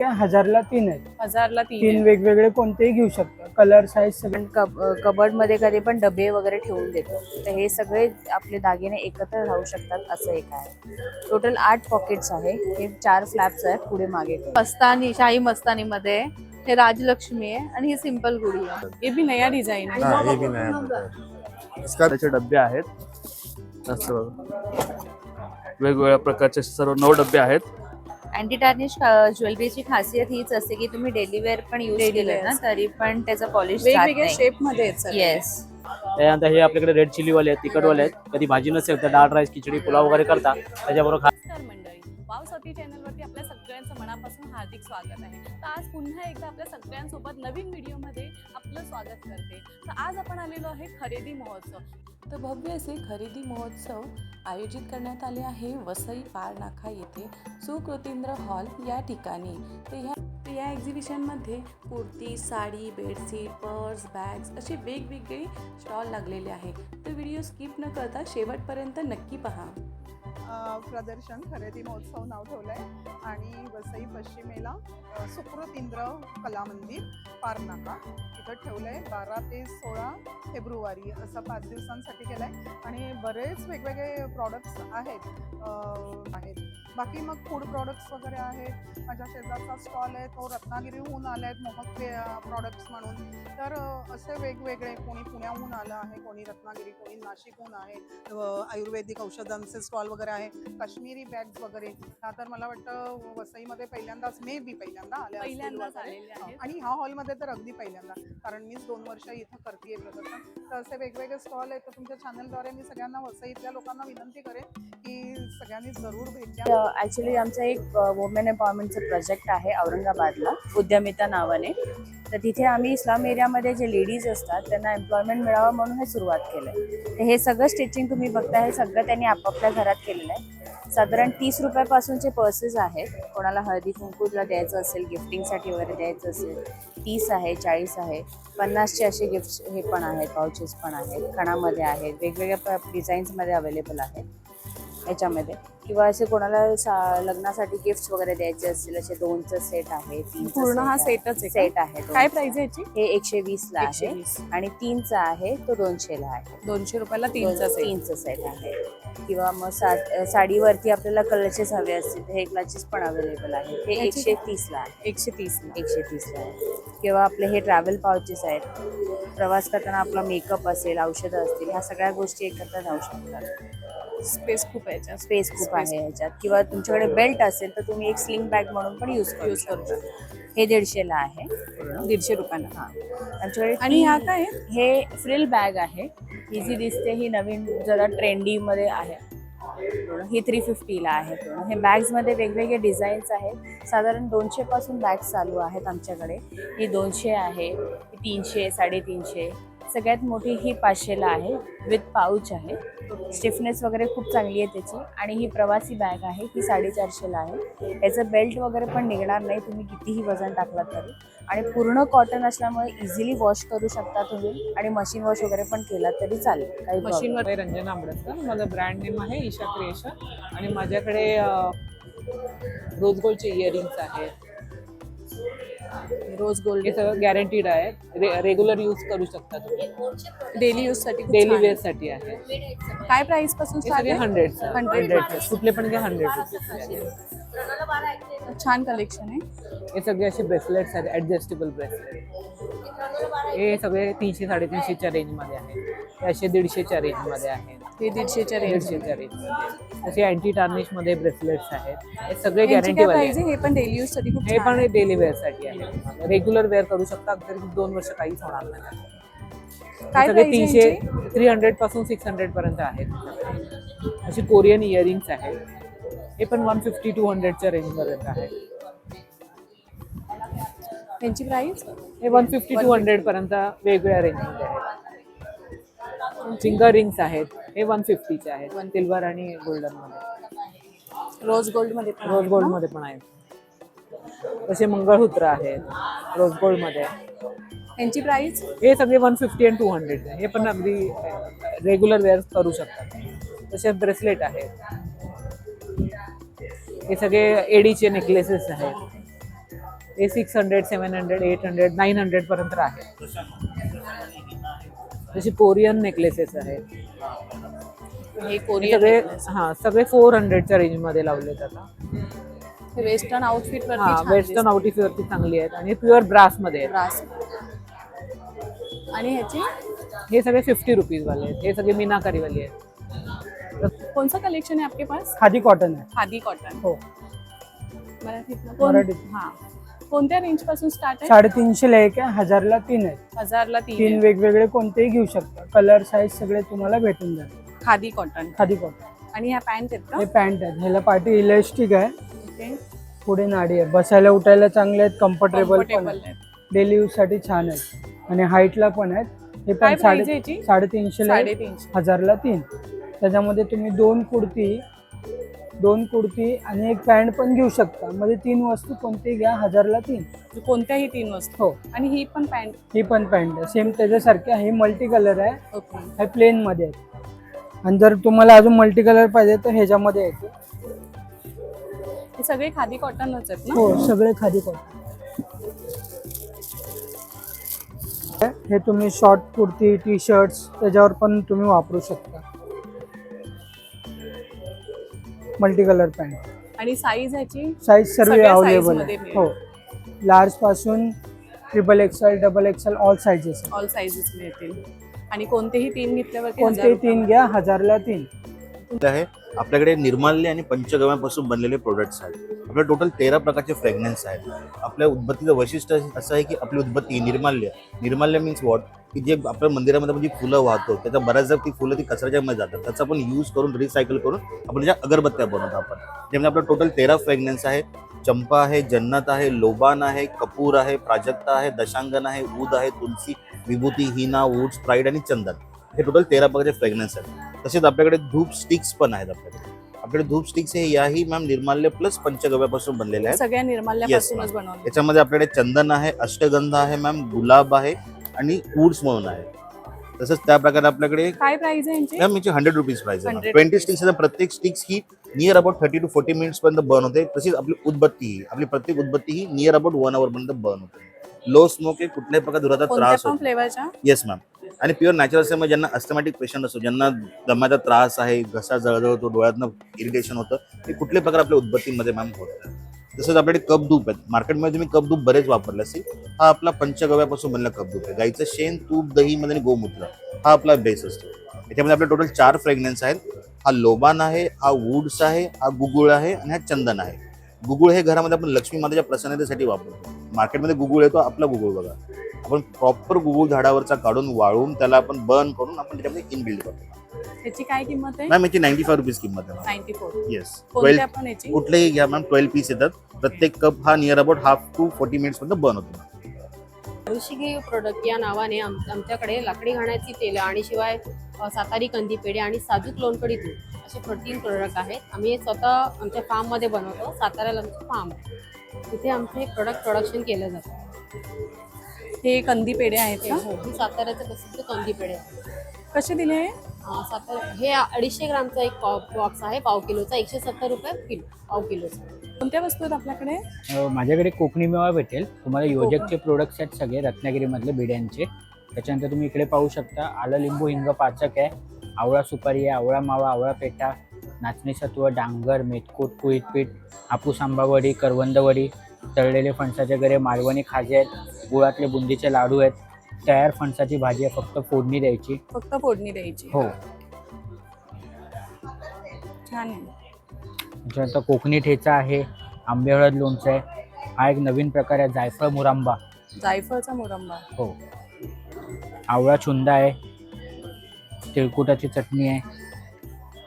1000ला 3 आहेत. 1000ला 3 तीन वेगवेगळे कोणतेही घेऊ शकता, कलर साईज सगळे. कबर्ड मध्ये कधी पण डबे वगैरे ठेवून देतो, तर हे सगळे आपले दागिने एकत्र राहू शकतात असं एक आहे. टोटल 8 पॉकेट्स आहे. हे 4 फ्लॅप्स आहेत पुढे मागे. मस्तानी, शाही मस्तानी मध्ये हे राजलक्ष्मी आहे आणि ही सिंपल गुडी आहे. हे भी नया डिझाइन आहे. हाँ, ये भी नया है। इसका त्याचे डब्बे आहेत मस्त वेगवेगळ्या प्रकारचे सर्व 9 डब्बे आहेत. अँटी टार्निश ज्वेलरीची खासियत हीच असते की तुम्ही डेली वेअर पण यूज केलं ना तरी पण त्याचा पॉलिश वेगवेगळ्या शेप मध्ये आहेत सगळे. येस. त्यानंतर हे आपल्याकडे रेड चिली वाले आहेत, तिखट वाले आहेत. कधी भाजी नसेल तर डाळ राईस, खिचडी, पुलाव वगैरे करता त्याच्याबरोबर नमस्कार मंडळी, वाव स्वाती चॅनलवरती आपल्या सगळ्यांचं मनापासून हार्दिक स्वागत आहे. तर आज पुन्हा एकदा आपल्या सगळ्यांसोबत नवीन व्हिडिओमध्ये आपलं स्वागत करते. तर आज आपण आलेलो आहे खरेदी महोत्सव. तर भव्य असे खरेदी महोत्सव आयोजित करण्यात आले आहे वसई पारनाखा येथे सुकृतींद्र हॉल या ठिकाणी. तर या एक्झिबिशनमध्ये kurti, sari, bedsheet, purse, bags असे वेगवेगळे स्टॉल लागलेले आहे. तर व्हिडिओ स्किप न करता शेवटपर्यंत नक्की पहा. प्रदर्शन खरेदी महोत्सव नाव ठेवलं आहे आणि वसई पश्चिमेला सुकृतींद्र कला मंदिर पारनाका इथं ठेवलं आहे. 12 ते 16 फेब्रुवारी असं 5 दिवसांसाठी केलं आहे आणि बरेच वेगवेगळे प्रॉडक्ट्स आहेत. बाकी मग फूड प्रॉडक्ट्स वगैरे आहेत. माझ्या शेजारचा स्टॉल आहे तो रत्नागिरीहून आला आहे मोहक प्रॉडक्ट्स म्हणून. तर असे वेगवेगळे, कोणी पुण्याहून आलं आहे, कोणी रत्नागिरी, कोणी नाशिकहून आहे. आयुर्वेदिक औषधांचे स्टॉल वगैरे आहे, काश्मीरी बॅग्स वगैरे. तर मला वाटतं वसईमध्ये पहिल्यांदाच पहिल्यांदा आले आणि ह्या हॉलमध्ये तर अगदी पहिल्यांदा, कारण मीच 2 वर्ष इथं करते प्रदर्शन. तर असे वेगवेगळे स्टॉल आहेत. तर तुमच्या चॅनलद्वारे मी सगळ्यांना वसईतल्या लोकांना विनंती करेन की सगळ्यांनी जरूर भेट द्या. ॲक्च्युली आमचा एक वुमेन एम्पॉवरमेंटचं प्रोजेक्ट आहे औरंगाबादला उद्यमिता नावाने. तर तिथे आम्ही इस्लाम एरियामध्ये जे लेडीज असतात त्यांना एम्प्लॉयमेंट मिळावं म्हणून हे सुरुवात केलं आहे. तर हे सगळं स्टिचिंग तुम्ही बघता हे सगळं त्यांनी आपापल्या घरात केलेलं आहे. साधारण 30 रुपयापासूनचे पर्सेस आहेत. कोणाला हळदी कुंकूला द्यायचं असेल, गिफ्टिंगसाठी वगैरे द्यायचं असेल 30 आहे, 40 आहे, 50चे असे गिफ्ट्स हे पण आहेत, पाउचेस पण आहेत, खणामध्ये आहेत, वेगवेगळ्या डिझाईन्समध्ये अवेलेबल आहेत ह्याच्यामध्ये. किंवा असे कोणाला लग्नासाठी गिफ्ट्स वगैरे द्यायचे असतील असे 2चं सेट आहे, 3चं पूर्ण हा सेटच सेट आहे. काय प्राइस आहे याची? हे 120ला आहे आणि 3चा आहे तो 200ला आहे. 200 रुपयाला 3चं सेट आहे. किंवा मग साडीवरती आपल्याला क्लचेस हवे असतील तर हे क्लचेस पण अवेलेबल आहे. हे 130ला आहे. 130ला आहे. किंवा आपले हे ट्रॅव्हल पाउचेस आहेत. प्रवास करताना आपला मेकअप असेल, औषधं असतील, ह्या सगळ्या गोष्टी एकत्र राहू शकतात. स्पेस खूप आहे याच्यात. स्पेस खूप आहे ह्याच्यात. किंवा तुमच्याकडे बेल्ट असेल तर तुम्ही एक स्लिंग बॅग म्हणून पण यूज करू शकता. हे 150ला आहे. 150 रुपयाला. हां, आमच्याकडे. आणि ह्या काय हे फ्रिल बॅग आहे. इझी दिसते, ही नवीन जरा ट्रेंडीमध्ये आहे. ही 350ला आहे. हे बॅग्समध्ये वेगवेगळे डिझाईन्स आहेत. साधारण 200 पासून बॅग्स चालू आहेत आमच्याकडे. ही 200 आहे, ही 300, 350. सगळ्यात मोठी ही 500ला आहे विथ पाऊच आहे. स्टिफनेस वगैरे खूप चांगली आहे त्याची. आणि ही प्रवासी बॅग आहे, ही 450ला आहे. याचं बेल्ट वगैरे पण निघणार नाही तुम्ही कितीही वजन टाकलात तरी. आणि पूर्ण कॉटन असल्यामुळे इझिली वॉश करू शकता तुम्ही आणि मशीन वॉश वगैरे पण केला तरी चालेल. काही मशीनवर. रंजना आंबडकर माझं ब्रँड नेम आहे, ईशा क्रिएशन. आणि माझ्याकडे रोज गोल्डचे इयरिंग्स आहेत. रोज गोल्ड हे सगळं गॅरंटीड आहे. रेग्युलर यूज करू शकता तुम्ही. डेली यूज साठी डेली वेअर साठी आहे. काय प्राइस पासून हे सगळे 100 कुठले पण 100 रुपये. छान कलेक्शन आहे. हे सगळे असे ब्रेसलेट्स आहेत, ऍडजस्टेबल ब्रेसलेट. हे सगळे 300, 350च्या रेंजमध्ये आहेत. हे असे 150च्या रेंजमध्ये आहेत. हे 150च्या रेंज. असे अँटी टार्निश मध्ये ब्रेसलेट्स आहेत. हे सगळे गॅरंटी वाले आहेत. हे पण डेली यूज साठी खूप हे पण डेली वेअर साठी आहे. रेग्युलर वेअर करू शकता. तरी 2 वर्ष काहीच होणार नाही. काय सगळे प्राइस 300 पासून 600 पर्यंत आहेत. अशी कोरियन इयरिंग्स आहेत. हे पण 150 to 100च्या रेंज पर्यंत आहेत. त्यांची प्राइस हे 150 to 100 पर्यंत वेगवेगळ्या रेंजमध्ये आहेत. फिंगर रिंग्स आहेत. हे 150चे आहेत. सिल्वर आणि गोल्डन मध्ये. रोज गोल्ड मध्ये पण आहेत. तसे मंगळसूत्र आहेत रोज गोल्ड मध्ये. त्यांची प्राइस हे सगळे 150 and 200. हे पण अगदी रेग्युलर वेअर करू शकतात. तसे ब्रेसलेट आहेत. हे सगळे एडीचे नेकलेसेस आहेत. ते 600, 700, 800, 900 पर्यंत आहे. जशी कोरियन नेकलेसेस आहेत हे हे कोरियन सगळे. सगळे 400च्या रेंजमध्ये लावलेत आता. वेस्टर्न आउटफिट वेस्टर्न आउटफिट वरती चांगली आहेत आणि प्युअर ब्रासमध्ये आहेत. ब्रास. आणि ह्याची हे सगळे 50 रुपीज वाले आहेत. हे सगळे मीनाकारीवाले आहेत. कौन सा कलेक्शन है आपके पास? खादी कॉटन आहे. खादी कॉटन. हो. मराठीतनं मराठीत. हा. कोणत्या रेंज पासून स्टार्ट आहे? 350 ला एक आहे, 1000 ला 3 आहेत. 1000 ला 3 3 वेगवेगळे कोणतेही घेऊ शकता. कलर साईज सगळे तुम्हाला भेटून जातील. खादी कॉटन. खादी कॉटन. आणि ह्या पॅन्ट आहेत हे का? पॅन्ट आहेत. ह्याला पाठी इलास्टिक आहे, ओके. पुढे नाडी आहे. बसायला उठायला चांगले आहेत, कम्फर्टेबल पण कम्फर्टेबल आहेत. आहेत. डेली यूज साठी छान आहेत आणि हाईटला पण आहेत. हे काय पण प्राइस आहे याची? 350 ला 350. 1000 ला 3. त्याच्यामध्ये तुम्ही दोन कुर्ती आणि एक पॅन्ट पण घेऊ शकता. मध्ये 3 वस्तू कोणतेही घ्या, 1000 ला 3. कोणत्याही 3 वस्तू. हो. आणि ही पण पॅन्ट. ही पण पॅन्ट आहे सेम त्याच्यासारखे. हे मल्टी कलर आहे, ओके. हे प्लेन मध्ये आहे. आणि जर तुम्हाला अजून मल्टी कलर पाहिजे तर ह्याच्यामध्ये येते. हे सगळे खादी कॉटनच आहेत ना? हो, सगळे खादी कॉटन. हे तुम्ही शॉर्ट कुर्ती, टी शर्ट्स त्याच्यावर पण तुम्ही वापरू शकता. Multi colour pant. आणि साईज ह्याची साईज सर्व सगळ्या अवेलेबल size मध्ये आहे. मिळेल. हो, लार्ज पासून XXL, XXL all sizes. All sizes मिळतील. आणि कोणतेही 3 घेतल्यावरती कोणतेही 3 घ्या, 1000 ला 3. आहे. आपल्याकडे निर्माल्य आणि पंचगव्यापासून बनलेले प्रोडक्ट्स आहेत. आपल्या टोटल 13 प्रकारचे फ्रेग्रन्स आहेत. आपल्या उदबत्तीचं वैशिष्ट्य असं आहे की आपली उदबत्ती निर्माल्य मीन्स वॉट, की जे आपल्या मंदिरामध्ये म्हणजे फुलं वाहतो त्याचा बऱ्याचदा ती फुलं ती कचऱ्याच्या मध्ये जातात. त्याचा आपण यूज करून रिसायकल करून आपण ज्या अगरबत्त्या बनवतो आपण. त्यामध्ये आपलं टोटल 13 फ्रेग्रन्स आहे. चंपा आहे, जन्नत आहे, लोबान आहे, कपूर आहे, प्राजक्ता आहे, दशांगन आहे, ऊद आहे, तुलसी, विभूती, हिना, वूड्स, प्राईड आणि चंदन. हे टोटल 13 प्रकारचे फ्रेग्रन्स आहेत. तसेच आपल्याकडे धूप स्टिक्स पण आहेत. आपल्याकडे धूप स्टिक्स हे याही मॅम निर्माल्य प्लस पंचगव्यापासून बनलेले आहेत. सगळ्या निर्माल्यापासूनच बनवले. याच्यामध्ये आपल्याकडे चंदन आहे, अष्टगंध आहे मॅम, गुलाब आहे आणि वूड्स म्हणून आहे. तसंच त्या प्रकारे आपल्याकडे काय प्राइस आहे यांची? मॅम याची 100 रुपीज प्राइस आहे. 100 20 स्टिक्स आहे. प्रत्येक sticks he near about 30 to 40 minutes पर्यंत बर्न होते. तशीच आपली प्रत्येक उदबत्ती ही नियर अबाउट 1 आवर पर्यंत बर्न होते. लो स्मोक आहे, कुठल्याही प्रकार धुराचा कोणत्या त्रास पण होतो. फ्लेवरच्या? Yes ma'am. आणि प्युअर नॅचरल असल्यामुळे ज्यांना अस्थमॅटिक पेशंट असतो, ज्यांना दम्याचा त्रास आहे, घसा जळजळतो, डोळ्यातनं इरिटेशन होतं, ते कुठले प्रकार आपल्या उदबत्तीमध्ये मॅम होतात. तसंच आपल्याकडे कप धूप आहेत. मार्केटमध्ये तुम्ही कप धूप बरेच वापरले असतील. हा आपला पंचगव्यापासून बनलेला कप धूप आहे. गाईचं शेण, तूप, दही मध्ये आणि गोमूत्र हा आपला बेस असतो. याच्यामध्ये आपले टोटल 4 फ्रेग्रन्स आहेत. हा लोबान आहे, हा वूड्स आहे, हा गुगुळ आहे आणि हा चंदन आहे. गुगुळ हे घरामध्ये आपण लक्ष्मी मातेच्या प्रसन्नतेसाठी वापरतो. मार्केटमध्ये गुगुळ येतो, आपला गुगुळ बघा. आपण प्रॉपर गुगुळ झाडावरचा काढून वाळून त्याला आपण बर्न करून आपण त्याच्यामध्ये इनबिल्ड करतो. त्याची काय किंमत आहे? मॅम याची 95 रुपीज किंमत आहे. 94. येस. कोणत्या पण याची? कुठलेही घ्या मॅम, 12 पीस येतात. प्रत्येक कप हा near about half to 40 minutes पर्यंत बर्न होतो. ऋषिगी प्रोडक्ट या नावाने आमच्याकडे लाकडी घाण्याची तेलं आणि शिवाय सातारी कंदी पेढे आणि साजूक लोणकडी दूध असे 3 प्रोडक्ट आहेत. आम्ही स्वतः आमच्या फार्ममध्ये बनवतो. साताऱ्याला आमचं फार्म आहे. तिथे आमचे प्रोडक्शन केलं जातं. हे कंदी पेढे आहेत का? हो, ही साताऱ्याचे प्रसिद्ध कंदी पेढे आहेत. कसे दिले हे? सातारा हे 250 ग्रामचा एक बॉक्स आहे, पाव किलोचा, 170 रुपये किलो, पाव किलोचा. कोणत्या वस्तू आहेत आपल्याकडे? माझ्याकडे कोकणी मेवा भेटेल तुम्हाला. योजकचे प्रोडक्ट्स आहेत सगळे रत्नागिरीमधले बिड्यांचे. त्याच्यानंतर तुम्ही इकडे पाहू शकता आलं, लिंबू, हिंग, पाचक आहे, आवळा सुपारी आहे, आवळा मावा, आवळा पेठा, नाचणी सत्व, डांगर, मेथकूट, कुळीत पीठ, हापूस आंबावडी, करवंदवडी, तळलेले फणसाचे गरे, मालवणी खाजे आहेत, गुळातले बुंदीचे लाडू आहेत, तयार फणसाची भाजी आहे, फक्त फोडणी द्यायची. फक्त फोडणी द्यायची. हो. छान आहे. त्याच्यानंतर कोकणी ठेचा आहे, आंबे हळद लोणचं आहे. हा एक नवीन प्रकार आहे, जायफळ मुरांबा. जायफळचा मुरंबा. हो. आवळा चुंदा आहे, तिळकुटाची चटणी आहे.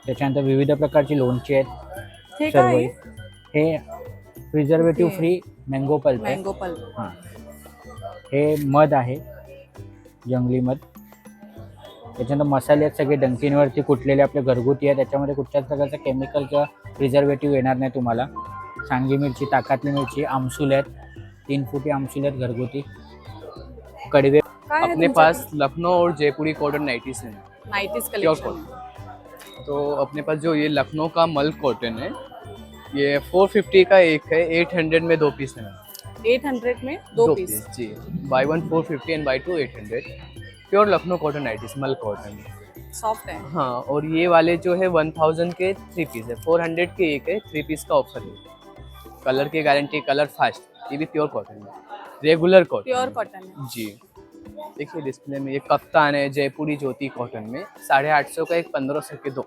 त्याच्यानंतर विविध प्रकारची लोणची आहेत. हे सर्व काय? हे प्रिझर्वेटिव्ह फ्री मँगो पल्प आहे. Mango pulp. हां. हे मध आहे, जंगली मध. त्याच्यानंतर मसाले आहेत सगळे डंकींवरती कुटलेले आपले घरगुती आहे. त्याच्यामध्ये कुठल्याच प्रकारचं केमिकल किंवा प्रिझर्वेटिव्ह येणार नाही तुम्हाला. सांगी मिरची, ताकातली मिरची, आमसूल आहेत, 3 फुटी आमसूल आहेत घरगुती. कडवे. अपने पास लखनऊ और जयपुरी कॉटन नाइटीज हैं, नाइटीज प्योर कलेक्शन. कॉटन. तो अपने पास जो ये लखनऊ का मल्क कॉटन है, ये 450 का एक है, 800 में 2 पीस है. 800 में दो पीस। जी, बाई 1 450 एंड बाई 2 800। प्योर लखनऊ कॉटन नाइटीज, मल कॉटन। सॉफ्ट है। हाँ, और ये वाले जो है 1000 के 3 पीस है, 400 के एक है, 3 पीस का ऑफर है। कलर की गारंटी, कलर फास्ट। ये भी प्योर कॉटन है, रेगुलर कॉटन। प्योर कॉटन है जी, देखिए डिस्प्ले में ये कफ्तान है जयपुरी ज्योति कॉटन में, 850 का एक, 1500 के दो।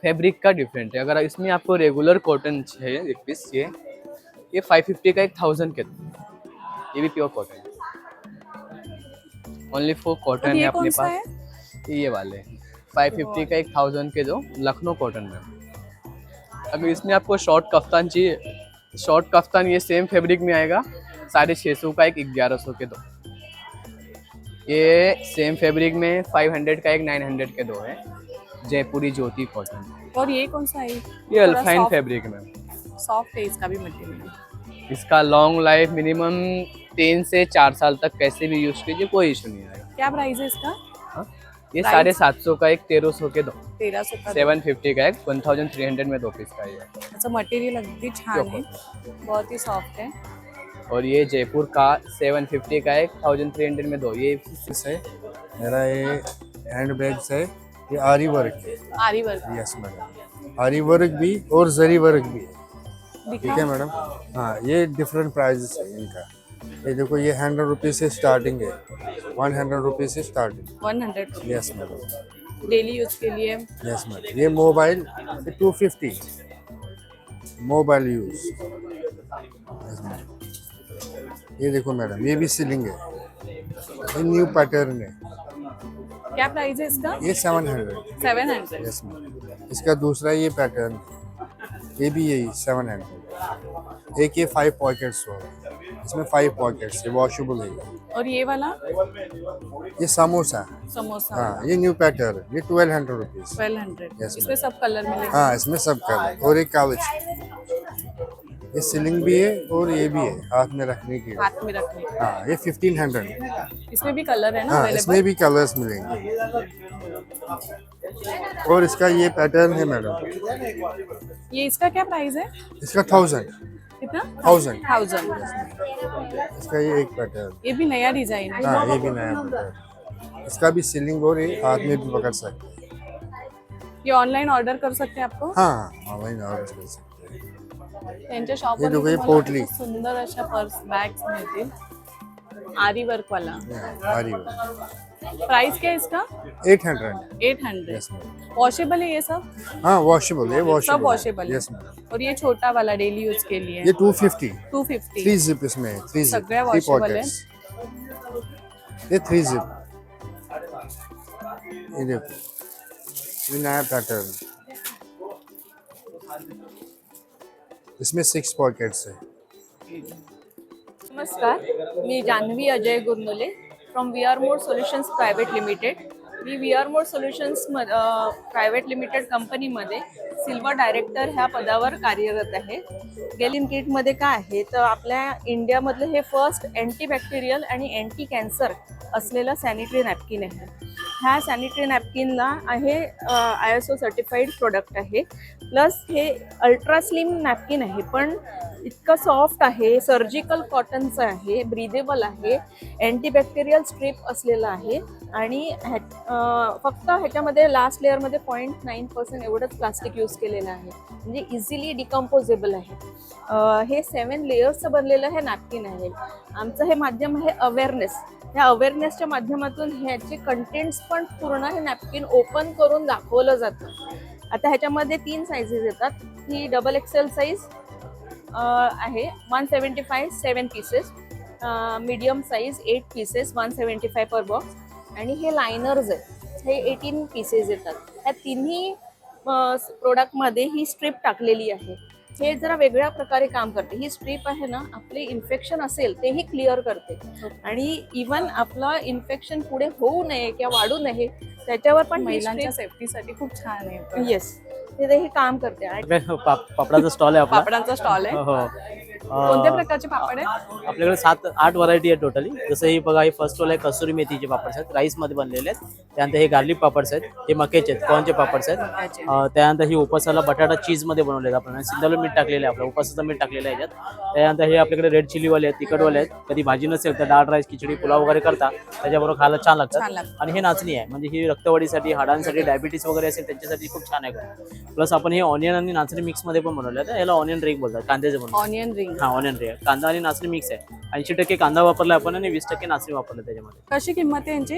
फैब्रिक का डिफरेंट है। अगर इसमें आपको रेगुलर कॉटन चाहिए एक पीस, ये 550 का एक, 1000 के दो। ये भी प्योर कॉटन है, ओनली फॉर कॉटन है ये अपने कौन सा पास। ये वाले 550 का एक, 1000 के दो, लखनऊ कॉटन में। अगर इसमें आपको शॉर्ट कफ्तान चाहिए, शॉर्ट कफ्तान ये सेम फैब्रिक में आएगा, 650 का एक, 1100 के दो। ये सेम फैब्रिक में 500 का एक, 900 के दो है, जयपुरी ज्योति कॉटन। और ये कौन सा है? ये अल्फाइन फैब्रिक में। सॉफ्ट है इसका भी मटेरियल। इसका लॉन्ग लाइफ मिनिमम 3 से 4 साल तक कैसे भी यूज कीजिए, कोई इशू नहीं आएगा। क्या प्राइस है इसका? ये Price? 750 का एक, 1300 के दो। 1300 का 750 का एक, 1300 में 2 पीस का ये। अच्छा, मटेरियल अगदी छान है, बहुत ही सॉफ्ट है। और ये जयपुर का 750 का एक, 1300 में दो। ये है मेरा, ये हैंड बैग्स है, ये आरी वर्क है। आरी वर्क। यस मैडम, आरी वर्क भी और जरी वर्क भी, ठीक है मैडम। हाँ, ये डिफरेंट प्राइजेस है इनका। ये देखो, ये 100 रुपीज से स्टार्टिंग है, 100 रुपीज से starting. 100। Yes madam, daily use के लिए। Yes madam. ये mobile 250 mobile use. Yes madam. ये देखो मैडम, ये भी सीलिंग है, ये न्यू पैटर्न है। क्या प्राइस है इसका? ये 700। 700। Yes madam. इसका दूसरा ये पैटर्न, ये भी यही 700। एक ये 5 पॉकेट्स होगा, इसमें 5 पॉकेट्स है, वॉशेबल है। और ये वाला? ये समोसा। समोसा। हाँ, ये न्यू पैटर्न, ये 1200 रुपीज। 1200। Yes, इसमें सब कलर मिलेंगे। हाँ, इसमें सब कलर। और एक कागज, ये सीलिंग भी है और ये भी है, हाथ में रखने के लिए। हाथ में रखने के। हाँ, ये 1500। इसमें भी कलर है ना हाँ, अवेलेबल? इसमें भी कलर्स मिलेंगे। और इसका ये पैटर्न है मैडम, ये इसका क्या प्राइस है? इसका 1000। कितना? 1000। 1000। इसका ये एक पैटर्न। ये भी नया डिजाइन है। हाँ, ये भी नया पैटर्न। इसका भी सीलिंग और ये हाथ में भी पकड़ सकते हैं। ये ऑनलाइन ऑर्डर कर सकते हैं आपको? हाँ, ऑनलाइन ऑर्डर कर सकते हैं। त्यांच्या शॉप ये देखो, ये पोटली। सुंदर अशा पर्स बॅग्स मिळतील, आरी वर्क वाला। आरी वर्क। प्राइस क्या है इसका? 800। 800। Yes ma'am. वॉशेबल है ये सब? हाँ, वॉशेबल है, वॉशेबल। सब वॉशेबल है। Yes ma'am. और ये छोटा वाला डेली यूज के लिए? ये 250। 250। 3 जिप इसमें है, 3 जिप, सगळ्या 3 वॉशेबल है। पॉकेट्स। ये 3 जिप। ये देखो, ये नया पैटर्न, इसमें 6 पॉकेट्स है। नमस्कार, मी Janhavi Ajay Gurnule from we are more solutions private limited. मी we are more solutions private limited कंपनीमध्ये सिल्वर डायरेक्टर ह्या पदावर कार्यरत आहे। गेलिन किटमध्ये काय आहे तर आपल्या इंडियामधलं हे फर्स्ट अँटीबॅक्टेरियल आणि अँटी कॅन्सर असलेलं सॅनिटरी नॅपकिन आहे। ह्या सॅनिटरी नॅपकिनला आहे ISO सर्टिफाईड प्रोडक्ट आहे, प्लस हे अल्ट्रा स्लिम नॅपकिन आहे, पण इतकं सॉफ्ट आहे, सर्जिकल कॉटनचं आहे, ब्रीदेबल आहे, अँटीबॅक्टेरियल स्ट्रिप असलेलं आहे आणि फक्त ह्याच्यामध्ये लास्ट लेअरमध्ये 0.9% एवढंच प्लास्टिक यूज केलेलं आहे, म्हणजे इझिली डिकम्पोजेबल आहे। हे 7 लेयर्सचं बनलेलं हे नॅपकिन आहे। आमचं हे माध्यम आहे अवेअरनेस। या अवेअरनेसच्या माध्यमातून ह्याचे कंटेंट्स पण पूर्ण हे नॅपकिन ओपन करून दाखवलं जातं। आता ह्याच्यामध्ये 3 साईजेस येतात। ही XXL साईज आहे 175 7 पीसेस, मीडियम साईज 8 पीसेस 175 पर बॉक्स, आणि हे लायनर्स आहेत, हे 18 पीसेस येतात। ह्या तिन्ही प्रोडक्टमध्ये ही स्ट्रिप टाकलेली आहे। हे जरा वेगळ्या प्रकारे काम करते। ही स्ट्रिप आहे ना, आपले इन्फेक्शन असेल तेही क्लिअर करते आणि इवन आपलं इन्फेक्शन पुढे होऊ नये किंवा वाढू नये त्याच्यावर पण महिलांच्या सेफ्टीसाठी खूप छान आहे। येस, तिथे हे काम करते आणि पापडाचा स्टॉल आहे आपला. पापडांचा स्टॉल आहे. हो. कोणत्या प्रकारचे पापड आहे? आपल्याकडे 7-8 व्हरायटी आहे टोटली. जसं ही बघा, ही फर्स्ट वाला आहे कसुरी मेथीचे पापड्स आहेत, राईस मध्ये बनलेले आहेत. त्यानंतर हे गार्लिक पापड्स आहेत, हे मक्याचे आहेत, कॉर्नचे पापड्स आहेत. त्यानंतर ही उपासाला बटाटा चीज मध्ये बनवले आहेत आपण, सिंधवलं मीठ टाकलेलं आहे, आपलं उपासाचं मीठ टाकलेलं आहे याच्यात. त्यानंतर हे आपल्याकडे रेड चिलीवाले आहेत, तिखटवाले आहेत. कधी भाजी नसेल तर डाळ राईस, खिचडी, पुलाव वगैरे करता त्याच्याबरोबर खायला छान लागतात. आणि हे नाचणी आहे, म्हणजे ही रक्तवाढीसाठी, हाडांसाठी, डायबिटीस वगैरे असेल त्यांच्यासाठी खूप छान आहे. प्लस आपण हे ऑनियन आणि नाचणी मिक्स मध्ये पण बनवले आहेत. याला ऑनियन रिंग बोलतात, कांद्याचे बनवतात. Onion ring. हा, ऑनियन रिंग. कांदा आणि नाचणी मिक्स आहे. 80% कांदा वापरला आपण आणि 20% नाचणी वापरलं त्याच्यामध्ये. कशी किंमत आहे यांची?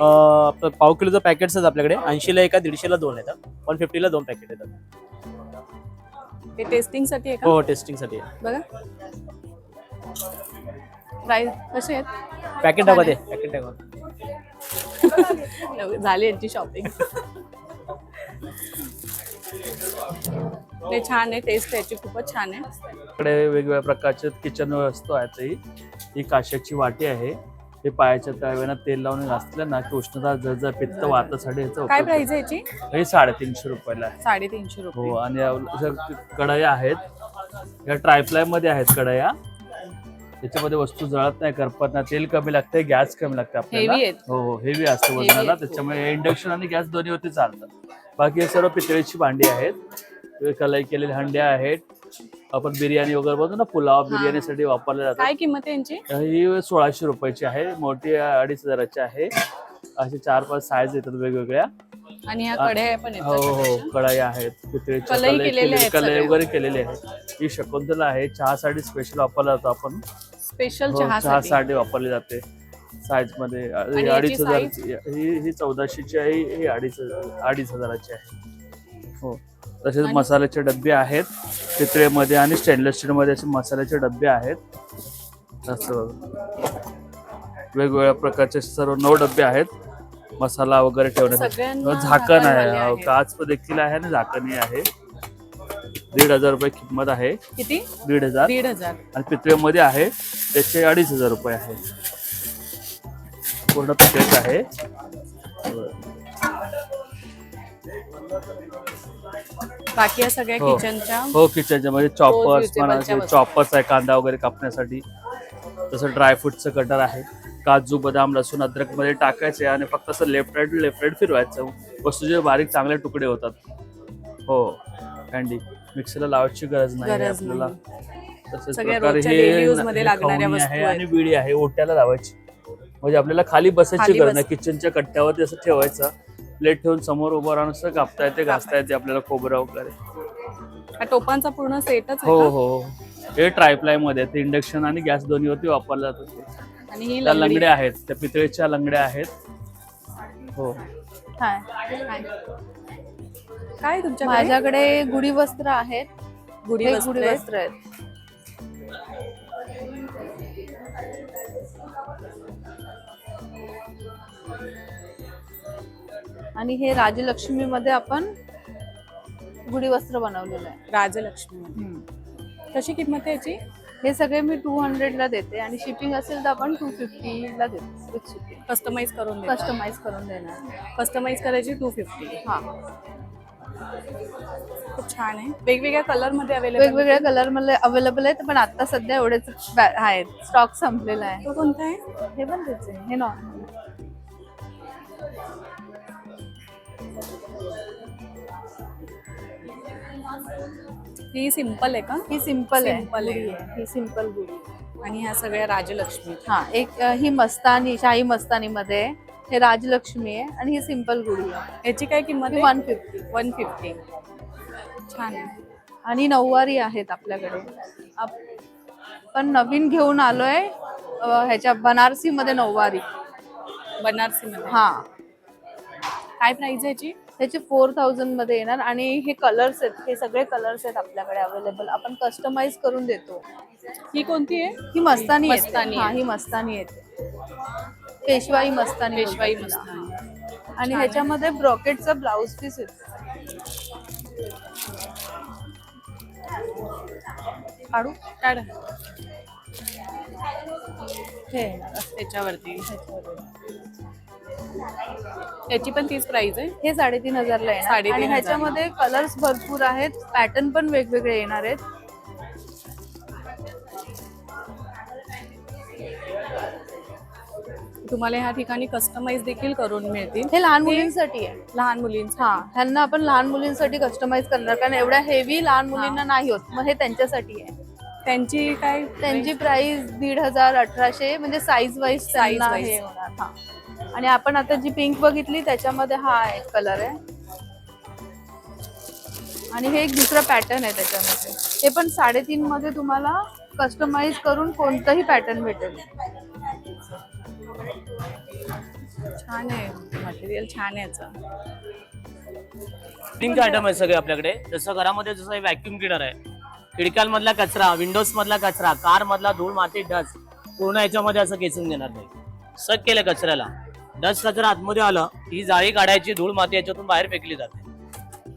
पाव किलोचं पॅकेट्स आहेत आपल्याकडे. 80ला एका, 150ला 2 येतात, 150ला 2 पॅकेट येतात. हे टेस्टिंग साठी आहे का? हो, टेस्टिंग साठी आहे. बघा प्राइस कसे आहेत? पॅकेट टाका ते, पॅकेट टाका. झाली यांची शॉपिंग. ते छान आहे, टेस्ट त्याची खूपच छान आहे. इकडे वेगवेगळ्या प्रकारचे किचन वस्तू आहेत. ही काशाची वाटी आहे. हे पायाच्या तळव्याला तेल लावून घासलं ना की उष्णता जर पित्त वातासाठी ह्याचा काय उपयोग प्राइस आहे याची? होतो. हे 350 रुपयाला आहे. 350 रुपये. हो. आणि कढया आहेत, या ट्रायप्लाय मध्ये आहेत कढया. त्याच्यामध्ये वस्तू जळत नाही, करपत नाही, तेल कमी लागते, गॅस कमी लागते आपल्याला. Heavy आहेत. हो, हेवी असतं वजनाला, त्याच्यामुळे इंडक्शन आणि गॅस दोन्हीवरती चालतात. बाकी हे सर्व पितळेची भांडी आहेत, कलाई केलेले हंडे आहेत. आपण बिर्याणी वगैरे बनवतो ना, पुलाव बिर्याणीसाठी वापरले जातात. काय किंमत आहे यांची? ही 1600 रुपयाची आहे, मोठी 2500ची आहे. असे 4-5 साईज येतात वेगवेगळ्या. आणि ह्या कढया पण हो हो, कढाई आहेत, पितळेच्या कलई वगैरे केलेले आहेत. ही शकुंतला आहे, चहासाठी स्पेशल वापरला जातो आपण. स्पेशल चहासाठी वापरली जाते. साईज मध्ये 2500. ही 1400ची आहे, ही 2500ची आहे. हो. तसेच मसाल्याचे डबे आहेत पितळेमध्ये आणि स्टेनलेस स्टील मध्ये, असे मसाल्याचे डबे आहेत. असं वेगवेगळ्या प्रकारचे सर्व 9 डबे आहेत मसाला वगैरे ठेवण्यासाठी. झाकण आहे, काच देखील आहे आणि झाकणही आहे. 1500 रुपये किंमत आहे. किती? 1500. आणि पितळेमध्ये आहे त्याचे 2500 रुपये आहे. पूर्ण पितळेच आहे. बाकी या सगळ्या किचनच्या. हो, किचनच्या मध्ये चॉपर्स आहे कांदा वगैरे कापण्यासाठी. तसं ड्रायफ्रूटचं कटर आहे. काजू, बदाम, लसूण, अद्रक मध्ये टाकायचे आणि फक्त असं लेफ्ट राईट फिरवायचं. वस्तूचे बारीक चांगले तुकडे होतात. हो, कॅन्डी मिक्सरला लावायची गरज नाही आपल्याला. तसेच प्रकारे हे आणि विडी आहे, ओट्याला लावायची. म्हणजे आपल्याला खाली बसायची गरज नाही. किचनच्या कट्ट्यावरती असं ठेवायचं, प्लेट ठेवून समोर उभं राहून असं कापता येते, घासता येते आपल्याला खोबरं वगैरे. टोपांचा पूर्ण सेटच आहे. हो हो, हे ट्रायप्लाय मध्ये ते इंडक्शन आणि गॅस दोन्हीवरती वापरले जातात. आणि ही लंगड्या आहेत, त्या पितळेच्या लंगड्या आहेत. हो. काय तुमच्या? माझ्याकडे गुढी वस्त्र आहेत. गुढी वस्त्र आहेत. आणि हे राजलक्ष्मी मध्ये आपण गुढी वस्त्र बनवलेलं आहे. राजलक्ष्मी. कशी किंमत आहे याची? हे सगळे मी 200 ला देते आणि शिपिंग असेल तर आपण 250 ला देतो. कस्टमाइज करून देणार. कस्टमाइज करायची 250. हा, खूप छान आहे. वेगवेगळ्या कलर मध्ये वेगवेगळ्या कलर मध्ये अवेलेबल आहेत, पण आता सध्या एवढेच आहेत. स्टॉक संपलेला आहे. तो कोणता आहे? हे पण तेच आहे, हे नॉर्मल. ही सिंपल आहे का? ही सिंपल आहे. ही सिंपल गुढी. आणि ह्या सगळ्या राजलक्ष्मी. हा, एक ही मस्तानी, शाही मस्तानी मध्ये हे राजलक्ष्मी आहे आणि ही सिंपल गुढी आहे. याची काय किंमत आहे? 150. छान आहे. आणि नऊवारी आहेत आपल्याकडे. आपण नवीन घेऊन आलोय ह्याच्या बनारसी मध्ये नऊवारी. बनारसी मध्ये. हा. काय प्राइस आहे याची? त्याचे 4000 मध्ये येणार. आणि हे कलर्स आहेत, हे सगळे कलर्स आहेत आपल्याकडे अवेलेबल. आपण कस्टमाइज करून देतो. ही कोणती आहे? ही मस्तानी आहे. हा, ही मस्तानी आहे. पेशवाई मस्तानी. आणि ह्याच्यामध्ये ब्रॉकेटचा ब्लाउज पीस येतो. काढू? काढ. हे त्याच्यावरती याची पण तीच प्राइस आहे. हे 3,500 ला येणार 3,500 आणि ह्याच्यामध्ये कलर्स भरपूर आहेत, पॅटर्न पण वेगवेगळे येणार आहेत. तुम्हाला ह्या ठिकाणी कस्टमाइज देखील करून मिळतील. हे लहान मुलींसाठी आहे. लहान मुलींसाठी. हा, ह्यांना आपण लहान मुलींसाठी कस्टमाइज करणार, कारण एवढ्या हेवी लहान मुलींना नाही होत, मग हे त्यांच्यासाठी आहे. त्यांची काय त्यांची प्राइस 1,500 1,800 म्हणजे साईज वाईज Size wise. हे होणार. हा, आणि आपण आता जी पिंक बघितली त्याच्यामध्ये हा एक कलर आहे आणि हे एक दुसरा पॅटर्न आहे त्याच्यामध्ये. हे पण 3.5 मध्ये तुम्हाला कस्टमाइज करून कोणतंही पॅटर्न भेटेल. छान आहे, मटेरियल छान आहे याचं. पिंक आयटम आहे सगळे आपल्याकडे. जसं घरामध्ये जसं व्हॅक्युम क्लिनर आहे, खिडक्यांमधला कचरा, विंडोज मधला कचरा, कार मधला धूळ माती डस्ट पूर्ण याच्यामध्ये असं केसून घेणार नाही. सग केलं कचऱ्याला, डस्ट कचरा आतमध्ये आलं ही जाळी काढायची, धूळ माती याच्यातून बाहेर फेकली जाते.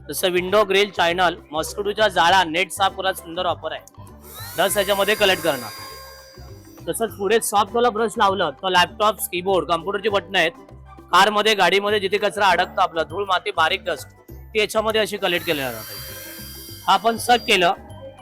जसं विंडो ग्रिल चॅनल मॉस्किटोच्या जाळा नेट साफ करायला सुंदर वापर आहे. डस्ट याच्यामध्ये कलेक्ट करणार. तसंच पुढे सॉफ्ट वाला ब्रश लावलं तर लॅपटॉप, कीबोर्ड, कम्प्युटरची बटणं आहेत, कारमध्ये गाडीमध्ये जिथे कचरा अडकतो आपला धूळ माती बारीक डस्ट ती याच्यामध्ये अशी कलेक्ट केली जाते. हा पण सग केलं.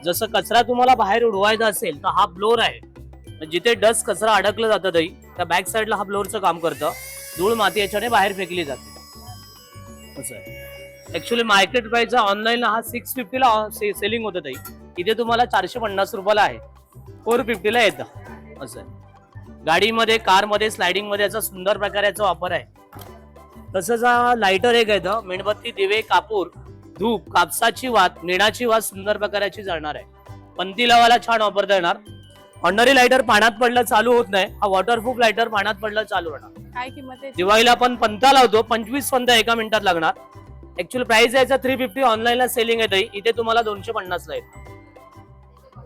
जसं कचरा तुम्हाला बाहेर उडवायचा असेल तर हा ब्लोअर आहे, जिथे डस्ट कचरा अडकलं जातं दही त्या बॅक साईडला हा ब्लोअरचं काम करतं. धूळ माती याच्याने बाहेर फेकली जाते. असं आहे. ऍक्च्युली मार्केट प्राइस ऑनलाईन हा 650 ला सेलिंग होतं दही, इथे तुम्हाला 450 रुपयाला आहे, 450 ला येतं. असं आहे. गाडीमध्ये, कारमध्ये, स्लायडिंग मध्ये याचा सुंदर प्रकारे याचा वापर आहे. तसंच हा लायटर एक आहे, मेणबत्ती, दिवे, कापूर, धूप, कापसाची वात, निळाची वात सुंदर प्रकाराची जाणार आहे. पंती लावायला छान वापरता येणार. ऑर्डनरी लायटर पाण्यात पडलं चालू होत नाही, हा वॉटरप्रूफ लायटर पाण्यात पडलं चालू होणार. काय किंमत आहे? दिवाळीला आपण पंता लावतो, 25 पंता एका मिनिटात लागणार. ऍक्च्युअली प्राइस याचा 350, ऑनलाईनला सेलिंग आहे इथे तुम्हाला 250 ला येईल.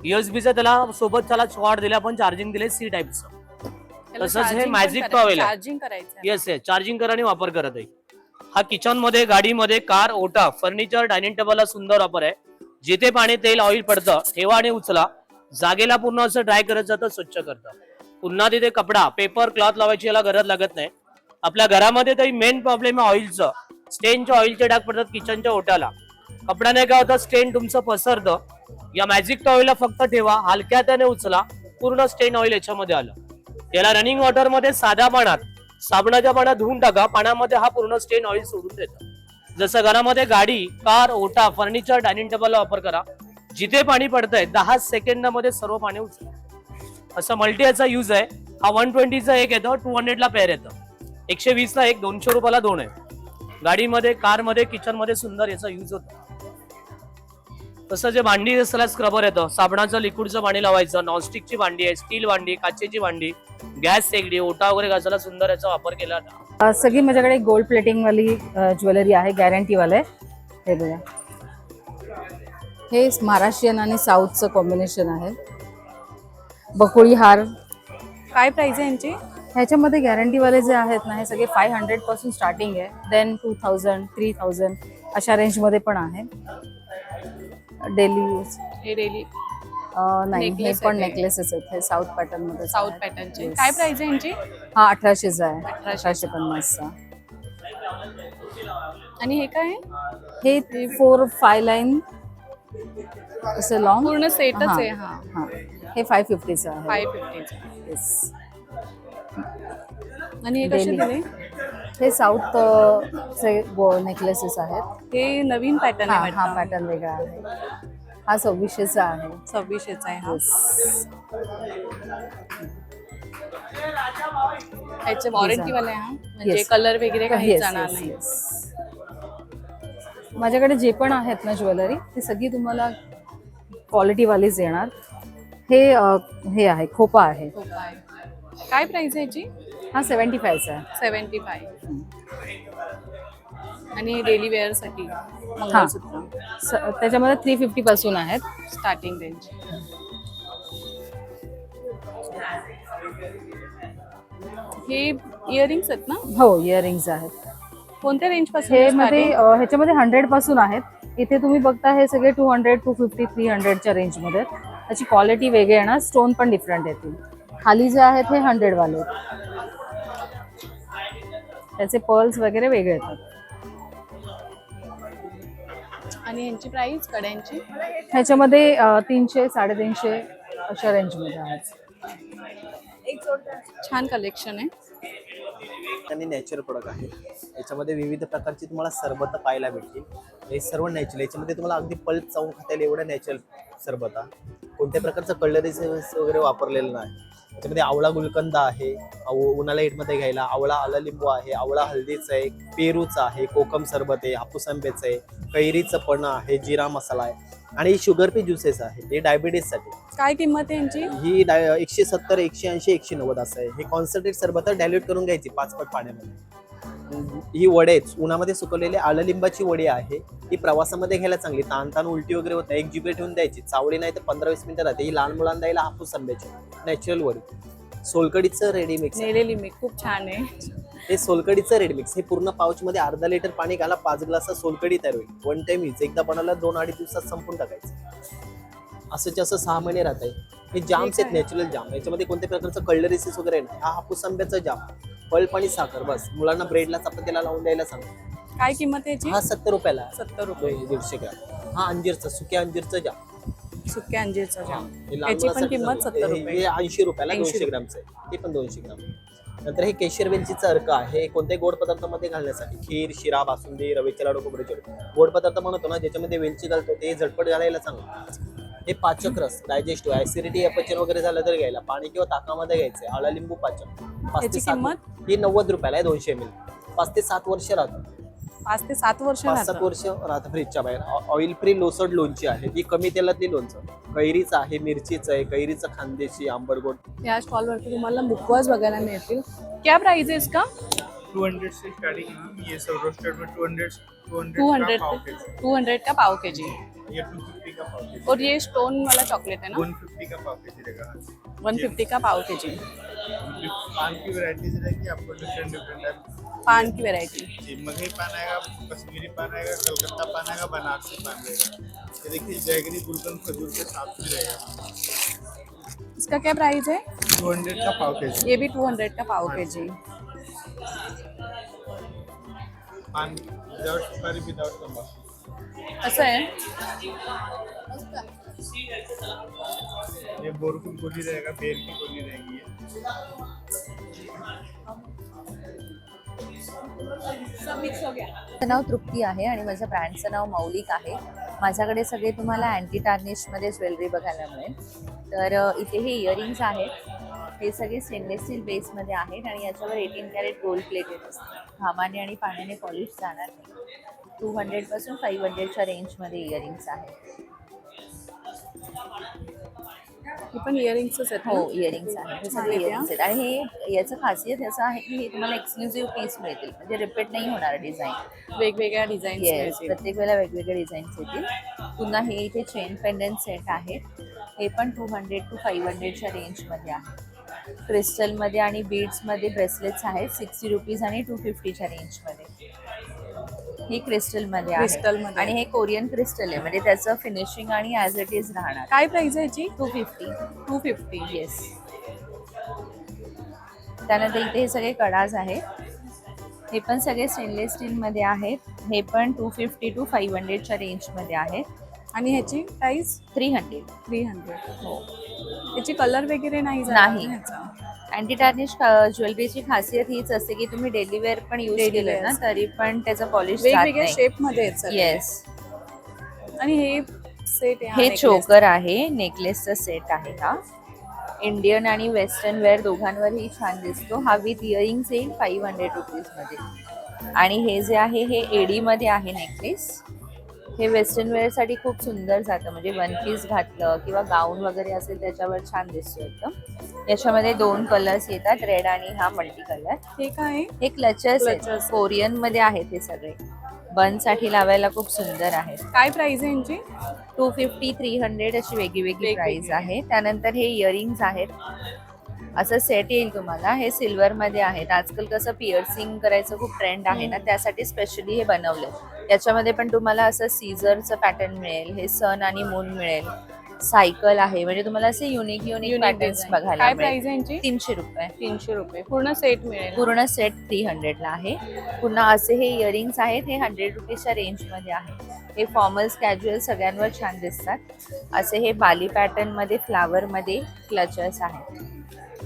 USB-चा त्याला सोबत त्याला शॉर्ट दिले, आपण चार्जिंग दिले C टाईपचं. तसंच हे मॅजिक टॉवेल आहे. चार्जिंग करायचं. येस आहे, चार्जिंग करा आणि वापर करत आहे. हा किचन मध्ये, गाडीमध्ये, कार, ओटा, फर्निचर, डायनिंग टेबलला सुंदर वापर आहे. जिथे पाणी, तेल, ऑइल पडतं ठेवा आणि उचला. जागेला पूर्ण असं ड्राय करत जातं, स्वच्छ करतं. पुन्हा तिथे कपडा, पेपर, क्लॉथ लावायची याला गरज लागत नाही. आपल्या घरामध्ये तरी मेन प्रॉब्लेम आहे ऑइलचं. स्टेनचे ऑइलचे डाग पडतात किचनच्या ओट्याला. कपड्याने काय होतं, स्टेन तुमचं पसरतं. या मॅजिक टॉवेलला फक्त ठेवा, हलक्या त्याने उचला, पूर्ण स्टेन ऑइल याच्यामध्ये आलं. याला रनिंग वॉटर मध्ये साध्या पाण्यात, साबणाच्या पाण्यात धुवून टाका, पाण्यामध्ये हा पूर्ण स्टेन ऑइल सोडून देतं. जसं घरामध्ये गाडी, कार, ओटा, फर्निचर, डायनिंग टेबलला वापर करा. जिथे पाणी पडतंय 10 सेकंदामध्ये सर्व पाणी उचला. असं मल्टी याचा यूज आहे. हा 120चा एक येतो, 200 ला पेअर येतं, 120 ला एक, 200 रुपयाला 2 आहे. गाडीमध्ये, कारमध्ये, किचन मध्ये सुंदर याचा यूज होतो. तसं जे भांडी असताना स्क्रबर येतं, साबणाचं लिक्विडचं पाणी लावायचं, नॉनस्टिकची भांडी आहे, स्टील भांडी, काचेची भांडी, गॅस शेगडी, ओटा वगैरे घासायला सुंदर याचा वापर केला जातो. सगळी माझ्याकडे गोल्ड प्लेटिंग वाली ज्वेलरी आहे, गॅरंटी वाले. हे बघा, हे महाराष्ट्रीयन आणि साऊथचं कॉम्बिनेशन आहे. बकुळी हार. काय प्राइस आहे यांची? ह्याच्यामध्ये गॅरंटीवाले जे आहेत ना, हे सगळे 500 पासून स्टार्टिंग आहे, देन 2000, 3000 अशा रेंजमध्ये पण आहे. Daily use. हे डेली नाही, हे पण नेकलेसेस आहेत, हे साऊथ पॅटर्न मध्ये. साऊथ पॅटर्नचे. काय प्राइस आहे यांची? हा 1800चा आहे, 1850चा. आणि हे काय? हे 4-5 लाईन असं लॉंग पूर्ण सेटच आहे. हा, हा, हे 550चा आहे. 550चा. येस. आणि हे कसे दिले? हे साऊथ चे नेकलेसेस आहेत. हे नवीन पॅटर्न आहे. हा पॅटर्न वेगळा आहे. हा 2600चा आहे. 2600चा आहे. ह्याचे वॉरंटी वाले आहे, म्हणजे कलर वगैरे काही जाणार नाही. माझ्याकडे जे पण आहेत ना ज्वेलरी, ती सगळी तुम्हाला क्वालिटी वालीच येणार. हे आहे, खोपा आहे. काय प्राइस आहे याची? हा 75चा आहे. 75. आणि डेली वेअर साठी मंगळसूत्र, त्याच्यामध्ये 350 पासून आहेत स्टार्टिंग रेंज. हे इयरिंग्स आहेत ना? हो, इयरिंग्स आहेत. कोणत्या रेंज पासून? हे मध्ये ह्याच्यामध्ये 100 पासून आहेत. इथे तुम्ही बघता हे सगळे 200, 250, 300च्या रेंजमध्ये. त्याची क्वालिटी वेगळी येणार, स्टोन पण डिफरंट येतील. खाली जे आहेत हे 100 वाले. त्याचे पर्ल्स वगैरे वेगळे येतात. आणि यांची प्राइस कड्यांची ह्याच्यामध्ये 300, 350 अशा रेंजमध्ये आहेत. छान कलेक्शन आहे. आणि नॅचरल प्रोडक्ट आहे. याच्यामध्ये विविध प्रकारची तुम्हाला सरबत पाहायला भेटतील. हे सर्व नॅचरल. याच्यामध्ये तुम्हाला अगदी पल्प चावून खाता येईल एवढं नॅचरल सरबत आहे. कोणत्या प्रकारचं कलरीज वगैरे वापरलेलं नाही. याच्यामध्ये आवळा गुलकंद आहे, उन्हाळा हिटमध्ये घ्यायला आवळा आला लिंबू आहे, आवळा हळदीचं आहे, पेरूचं आहे, कोकम सरबत आहे, हापूस आंब्याचं आहे, कैरीचं पण आहे, जिरा मसाला आहे आणि शुगर फ्री ज्युसेस आहे. हे डायबिटीजसाठी. काय किंमत आहे यांची? ही 170, 180, 190 असं आहे. हे कॉन्सन्ट्रेट सरबत डायल्यूट करून घ्यायची 5 पट पाण्यामध्ये. ही वडेच उन्हामध्ये सुकवलेले आलं लिंबाची वडी आहे. ही प्रवासामध्ये घ्यायला चांगली. ताण उलटी वगैरे होत नाही. 1 GB ठेवून द्यायची. चावडी नाही तर 15-20 मिनिटं राहते. ही लहान मुलांना द्यायला हापूस आंब्याची नॅचरल वडी. सोलकडीचं रेडी मिक्स. नेलेली मी खूप छान आहे. हे सोलकडीचं रेडी मिक्स. हे पूर्ण पाऊच मध्ये अर्धा लिटर पाणी घाला, 5 ग्लास सोलकडी तयार होईल. 1 टाइम यूज. एकदा बनवलं 2-2.5 दिवसात संपून टाकायचं. असंच असं 6 महिने राहत आहे. हे जाम्स आहेत, नॅचरल जाम. याच्यामध्ये कोणत्या प्रकारचं कलरीसेस वगैरे नाही. हा हापूस आंब्याचा जाम, पल्प आणि साखर बस. मुलांना ब्रेडला चपातीला लावून द्यायला सांगा. काय किंमत आहे याची? हा 70 रुपयाला. 70 रुपये. 150 ग्रॅम. हा अंजीरचा, सुक्या अंजीरचं जाम. सुक्या अंजीरचा जाम. हे लहान याची पण मुलांसाठी किंमत चांगलं. 70 हे रुपये. 80 रुपयाला 80 200 ग्रामचं आहे. ते पण 200 ग्राम. नंतर हे केशर वेलचीचं अर्क आहे. कोणत्याही गोड पदार्थामध्ये घालण्यासाठी. खीर, शिरा, बासुंदी, रव्याचे लाडू, खोबऱ्याचे लाडू. गोड पदार्थ म्हणतो ना ज्याच्यामध्ये वेलची घालतो ते झटपट घालायला चांगलं. हे पाचक रस, डायजेस्टिव्ह, ऍसिडिटी, अपचन वगैरे झालं तर घ्यायला पाणी किंवा ताकामध्ये घ्यायचं. आळा लिंबू पाचक. 5 ते 7. ही 90 रुपयाला आहे 200 ml. 5 ते 7 वर्ष राहतं. 5 ते 7 वर्ष 5-7 वर्ष राहतं फ्रीजच्या बाहेर. ऑइल फ्री लोसड लोणची आहे. ती कमी तेलातली लोणचं. कैरीचं आहे, मिरचीचं आहे, कैरीचं खानदेशी, आंबरगोड. या स्टॉल वरती तुम्हाला मुखवास बघायला मिळतील. क्या प्राइस है इसका? 200 से स्टार्टिंग है। ये सब रोस्टेड में 200 200 का पाव केजी. ये 250 का पाव केजी। और ये स्टोन वाला चॉकलेट है ना? 150 का पाव केजी रहेगा। 150 का पाव केजी. पान की वैरायटीज रहेगी आपको डिफरेंट टाइप। पान की वैरायटी जी, मगही पान आएगा, कश्मीरी पान आएगा, कलकत्ता पान आएगा, बनारसी पान रहेगा। ये देखिए जैगरी गुलकंद खजूर के साथ भी रहेगा। इसका क्या प्राइस है? 200 का पाव केजी। ये भी 200 का पाव केजी. पान विदाउट सुपारी, विदाउट तंबाकू। असं आहे. ये बोरकुल गोली रहेगा, बेर की गोली रहेगी। माझं नाव तृप्ती आहे आणि माझ्या ब्रँडचं नाव मौलिक आहे. माझ्याकडे सगळे तुम्हाला अँटी टार्निशमध्ये ज्वेलरी बघायला मिळेल. तर इथे हे इयरिंग्स आहेत. हे सगळे स्टेनलेस स्टील बेसमध्ये आहेत आणि याच्यावर 18 कॅरेट गोल्ड प्लेटेड असतात. घामाने आणि पाण्याने पॉलिश जाणार नाही. 200 पासून 500च्या रेंजमध्ये इयरिंग्स आहेत. हे पण इयरिंग्सच आहेत. हो, इयरिंग्स आहेत. हे सगळे इयरिंग्स आहेत आणि हे याचं खासियत असं आहे की हे तुम्हाला एक्सक्लुझिव्ह पीस मिळतील. म्हणजे रिपीट नाही होणार डिझाईन. वेगवेगळ्या डिझाईन. येस, प्रत्येक वेळेला वेगवेगळे डिझाईन्स येतील. पुन्हा हे इथे चेन पेंडंट सेट आहेत. हे पण 200 to 500च्या रेंजमध्ये आहे. क्रिस्टलमध्ये आणि बीड्समध्ये ब्रेसलेट्स आहेत 60 रुपीज आणि 250च्या रेंजमध्ये. हे क्रिस्टलमध्ये आहे आणि हे कोरियन क्रिस्टल आहे. म्हणजे त्याचं फिनिशिंग आणि ॲज इट इज राहणार. काय प्राइस आहे याची? 250. येस. त्यानंतर इथे हे सगळे कडाज आहेत. हे पण सगळे स्टेनलेस स्टीलमध्ये आहेत. हे पण 250 to 500च्या रेंजमध्ये आहेत. आणि ह्याची प्राइस 300. हो. याची कलर वगैरे नाही नाही. अँटी टार्निश ज्वेलरीची खासियत हीच असते की तुम्ही डेली वेअर पण यूज केलं ना तरी पण त्याचं पॉलिश वेगवेगळ्या शेप मध्ये आहेत. येस. आणि हे सेट हे चोकर आहे. नेकलेसचा सेट आहे हा. इंडियन आणि वेस्टर्न वेअर दोघांवरही छान दिसतो. हा विथ इयरिंग्स येईल 500 रुपीजमध्ये. आणि हे जे आहे हे एडीमध्ये आहे नेकलेस. हे वेस्टर्न वेअरसाठी खूप सुंदर जातं. म्हणजे वन पीस घातलं किंवा गाऊन वगैरे असेल त्याच्यावर छान दिसतो एकदम. याच्यामध्ये 2 कलर्स येतात, रेड आणि हा मल्टी कलर. हे काय? हे क्लचर्स आहेत. कोरियन मध्ये आहेत हे सगळे. बनसाठी लावायला खूप सुंदर आहेत. काय प्राइस आहे यांची? 250, 300 अशी वेगळी प्राइस आहे. त्यानंतर हे इयरिंग्स आहेत. असं सेट येईल तुम्हाला. हे सिल्वरमध्ये आहेत. आजकाल कसं पिअर्सिंग करायचं खूप ट्रेंड आहे ना, त्यासाठी स्पेशली हे बनवलं. याच्यामध्ये पण तुम्हाला असं सीझरचं पॅटर्न मिळेल. हे सन आणि मून मिळेल. सायकल आहे, म्हणजे तुम्हाला असे युनिक Unique पॅटर्न्स design. बघायला काय मिळेल. प्राइस आहे यांची? 300 रुपये. 300 रुपये पूर्ण सेट मिळेल. पूर्ण सेट 300 ला आहे. पुन्हा असे हे इयरिंग्स आहेत, हे 100 रुपीजच्या रेंजमध्ये आहे. हे फॉर्मल्स कॅज्युअल सगळ्यांवर छान दिसतात. असे हे बाली पॅटर्न मध्ये फ्लावर मध्ये क्लचर्स आहेत.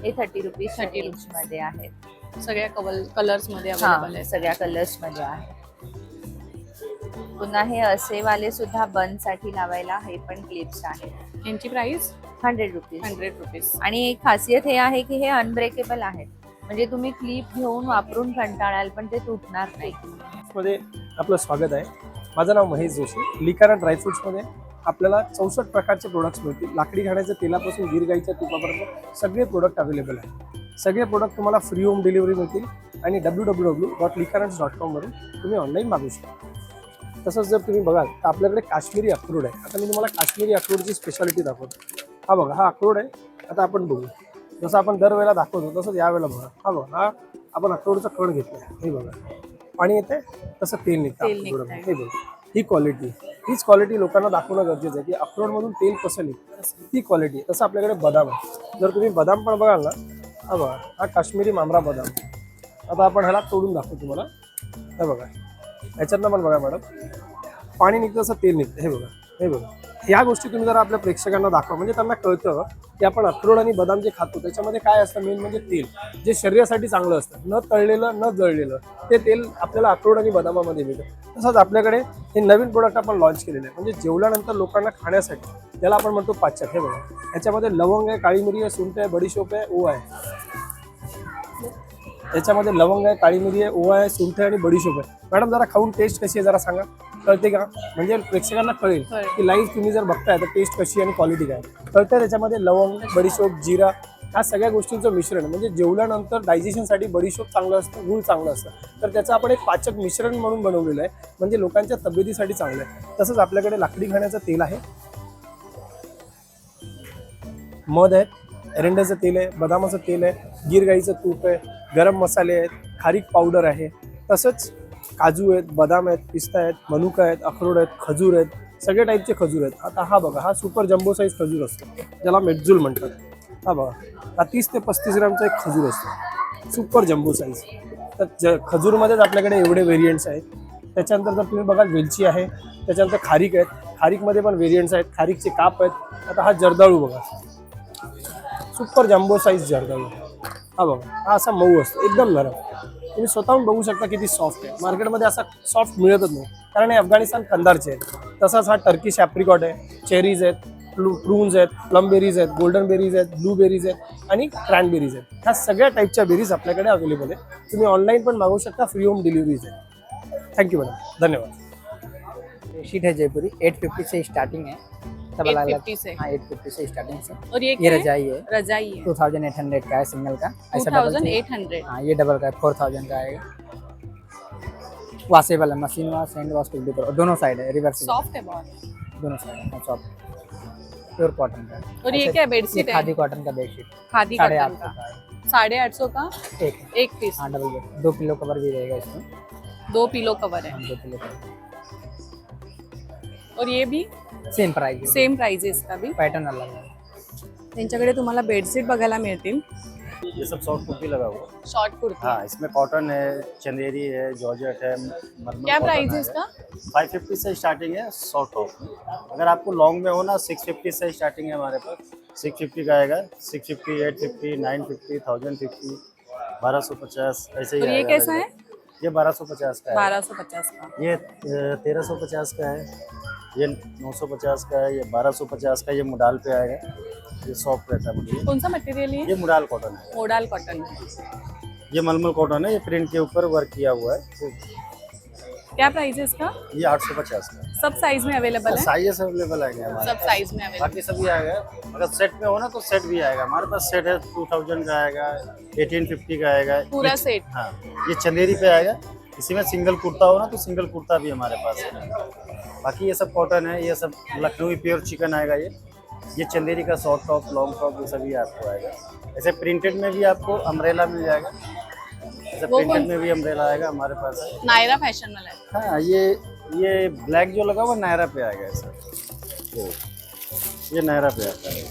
हे 30 रुपीजच्या रेंजमध्ये आहेत. सगळ्या कलर्स मध्ये अवेलेबल हा, आहे. सगळ्या कलर्स मध्ये आहे. पुन्हा हे असे वाले सुद्धा बन साठी लावायला हे पण क्लिप्स आहेत. यांची प्राइस 100 रुपीज. 100 रुपीज. आणि एक खासियत हे आहे की हे अनब्रेकेबल आहेत, म्हणजे तुम्ही क्लिप घेऊन वापरून कंटाळाल पण ते तुटणार नाही. मध्ये आपलं स्वागत आहे. माझं नाव महेश जोशी. लिकारा ड्रायफ्रुट्समध्ये आपल्याला 64 प्रकारचे प्रोडक्ट्स मिळतील. लाकडी घाण्याच्या तेलापासून गिर गाईच्या तुपापर्यंत सगळे प्रोडक्ट अवेलेबल आहेत. सगळे प्रोडक्ट तुम्हाला फ्री होम डिलिव्हरी मिळतील आणि www.likarants.com वरून तुम्ही ऑनलाईन मागवू शकता. तसंच जर तुम्ही बघाल तर आपल्याकडे काश्मीरी अक्रोड आहे. आता मी तुम्हाला काश्मीरी अक्रोडची स्पेशालिटी दाखवतो. हा बघा, हा अक्रोड आहे. आता आपण बघू, जसं आपण दरवेळेला दाखवतो तसंच यावेळेला बघा. हा बघा, हा आपण अक्रोडचं कण घेतलं आहे. हे बघा, पाणी येते तसं तेल निघतं. हे बघा, ही क्वालिटी, हीच क्वालिटी लोकांना दाखवणं गरजेचं आहे की अक्रोडमधून तेल कसं निघतं, ती क्वालिटी. तसं आपल्याकडे बदाम आहे. जर तुम्ही बदाम पण बघाल ना, हा बघा, हा काश्मीरी मामरा बदाम. आता आपण ह्याला तोडून दाखवू तुम्हाला. हे बघा, ह्याच्यातनं पण बघा मॅडम, पाणी निघतं तसं तेल निघतं. हे बघा, हे बघा. ह्या गोष्टी तुम्ही जर आपल्या प्रेक्षकांना दाखवा म्हणजे त्यांना कळतं की आपण अक्रोड आणि बदाम जे खातो त्याच्यामध्ये काय असतं, मेन म्हणजे तेल, जे शरीरासाठी चांगलं असतं, न तळलेलं न जळलेलं ते तेल आपल्याला अक्रोड आणि बदामामध्ये मिळतं. तसंच आपल्याकडे हे नवीन प्रोडक्ट आपण लॉन्च केलेलं आहे, म्हणजे जेवल्यानंतर लोकांना खाण्यासाठी, त्याला आपण म्हणतो पाचक. हे बघा, ह्याच्यामध्ये लवंग आहे, काळी मिरी आहे, सुंठ आहे, बडीशोप आहे, ओवा आहे. याच्यामध्ये लवंग आहे, काळी मिरी आहे, ओवा आहे, सुंठ आहे आणि बडीशोप आहे. मॅडम जरा खाऊन टेस्ट कशी आहे जरा सांगा, कळते का? म्हणजे प्रेक्षकांना कळेल की लाईव्ह तुम्ही जर बघताय तर टेस्ट कशी आणि क्वालिटी काय कळतं. त्याच्यामध्ये लवंग, बडीशोप, जिरा ह्या सगळ्या गोष्टींचं मिश्रण, म्हणजे जेवल्यानंतर डायजेशनसाठी बडीशोप चांगलं असतं, गूळ चांगलं असतं, तर त्याचं आपण एक पाचक मिश्रण म्हणून बनवलेलं आहे, म्हणजे लोकांच्या तब्येतीसाठी चांगलं आहे. तसंच आपल्याकडे लाकडी घाण्याचं तेल आहे, मध आहे, एरंड्याचं तेल आहे, बदामाचं तेल आहे, गिर गाईचं तूप आहे, गरम मसाले आहेत, खारीक पावडर आहे, तसंच काजू आहेत, बदाम आहेत, पिस्ता आहेत, मनुका आहेत, अक्रोड आहेत, खजूर आहेत, सगळे टाईपचे खजूर आहेत. आता हा बघा, हा सुपर जम्बो साईज खजूर असतो, ज्याला मेटजूल म्हणतात. हा बघा, हा 30 ते 35 ग्रामचा एक खजूर असतो, सुपर जम्बो साईज. तर खजूरमध्येच आपल्याकडे एवढे व्हेरियंट्स आहेत. त्याच्यानंतर जर तुम्ही बघाल वेलची आहे, त्याच्यानंतर खारीक आहेत, खारीकमध्ये पण व्हेरियंट्स आहेत, खारीकचे काप आहेत. आता हा जर्दाळू बघा, सुपर जम्बो साईज जर्दाळू. हा बघा, हा असा मऊ असतो, एकदम नरम. तुम्ही स्वतःहून बघू शकता किती सॉफ्ट आहे. मार्केटमध्ये असा सॉफ्ट मिळतच नाही, कारण हे अफगाणिस्तान कंदारचे आहेत. तसाच हा टर्किश ॲप्रिकॉट आहे, चेरीज आहेत, प्रून्स आहेत, प्लमबेरीज आहेत, गोल्डन बेरीज आहेत, ब्लूबेरीज आहेत आणि क्रॅनबेरीज आहेत. ह्या सगळ्या टाईपच्या बेरीज आपल्याकडे अवेलेबल आहे. तुम्ही ऑनलाईन पण मागवू शकता, फ्री होम डिलिव्हरीज आहे. थँक्यू मॅडम, धन्यवाद. शीट है जयपुरी, 850 से स्टार्टिंग है, सब अलग 850 से। हाँ 850 से स्टार्टिंग से। और ये ये रजाई है, रजाई है 2800 का है सिंगल का, ऐसा डबल 2800। हाँ ये डबल का है 4000 का आएगा। वॉशेबल है, मशीन वॉश, हैंड वॉश भी करो, दोनों साइड है, रिवर्स सॉफ्ट है बहुत, दोनों साइड है, सॉफ्ट प्योर कॉटन का। और ये क्या है, बेडशीट है? खादी कॉटन का बेडशीट, खादी 850 कॉटन का है। 850 का एक पीस। हाँ डबल बेड, 2 किलो कवर भी रहेगा इसमें, 2 पिलो कवर है। 2 किलो कवर। और ये भी सेम प्राइस, सेम प्राइस है इसका भी, पैटर्न अलग है। त्यांच्याकडे तुम्हाला बेडशीट बघायला मिळतील। ये सब शॉर्ट कुर्ती लगा हुआ, शॉर्ट कुर्ती। हाँ इसमें कॉटन है, चंदेरी है, जॉर्जेट है, मलमल क्या कॉटन प्राइस है इसका? 550 से स्टार्टिंग है शॉर्ट टॉप। अगर आपको लॉन्ग में हो ना 650 से स्टार्टिंग है हमारे पास, 650 का आएगा, 650, 850, 950, 1050, 1250 ऐसे ही और ये आएगा। कैसा है? ये 1250 का है। 1250 का। ये 1350 का है, ये 950 का है, ये 1250 का, ये मुडाल पे आएगा, ये सॉफ्ट रहता है मुझे। कौन सा मटेरियल है? ये मुडाल कॉटन है, मोडाल कॉटन। ये मलमल कॉटन है, ये प्रिंट के ऊपर वर्क किया हुआ है। तो क्या प्राइस है इसका? ये 850 का। सब साइज में अवेलेबल है? साइज अवेलेबल आएंगे हमारे सब साइज में अवेलेबल। बाकी सभी आएगा। अगर सेट में हो ना तो सेट भी आएगा हमारे पास। सेट है 2000 का आएगा, 1850 का आएगा पूरा सेट। हाँ ये चंदेरी पे आएगा। इसी में सिंगल कुर्ता हो ना तो सिंगल कुर्ता भी हमारे पास है। बाकी ये सब कॉटन है, ये सब लखनवी प्योर चिकन आएगा। ये चंदेरी का शॉर्ट टॉप, लॉन्ग टॉप, ये सभी आपको आएगा। ऐसे प्रिंटेड में भी आपको अम्ब्रेला मिल जाएगा, ऐसे प्रिंटेड में भी अम्ब्रेला आएगा हमारे पास है। नायरा फैशन वाला है। हाँ ये ब्लैक जो लगा हुआ नायरा पे आएगा ऐसा। ये नायरा पे आता है,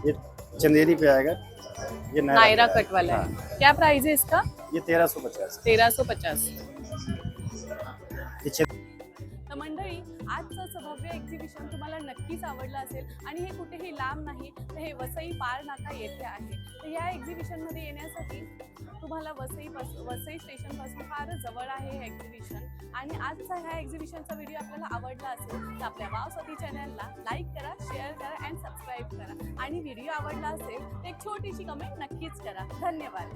ये चंदेरी पे आएगा, ये नायरा पे कट वाला आएगा। है। क्या प्राइस है इसका? ये 1350। 1350. ये तर मंडळी आजचं असं भव्य एक्झिबिशन तुम्हाला नक्कीच आवडलं असेल आणि हे कुठेही लांब नाही, तर हे वसई पार नाका येथे आहे. तर या एक्झिबिशनमध्ये येण्यासाठी तुम्हाला वसई स्टेशनपासून फारच जवळ आहे हे एक्झिबिशन. आणि आजचा ह्या एक्झिबिशनचा व्हिडिओ आपल्याला आवडला असेल तर आपल्या वाव स्वती चॅनलला लाईक करा, शेअर करा अँड सबस्क्राईब करा. आणि व्हिडिओ आवडला असेल तर एक छोटीशी कमेंट नक्कीच करा. धन्यवाद.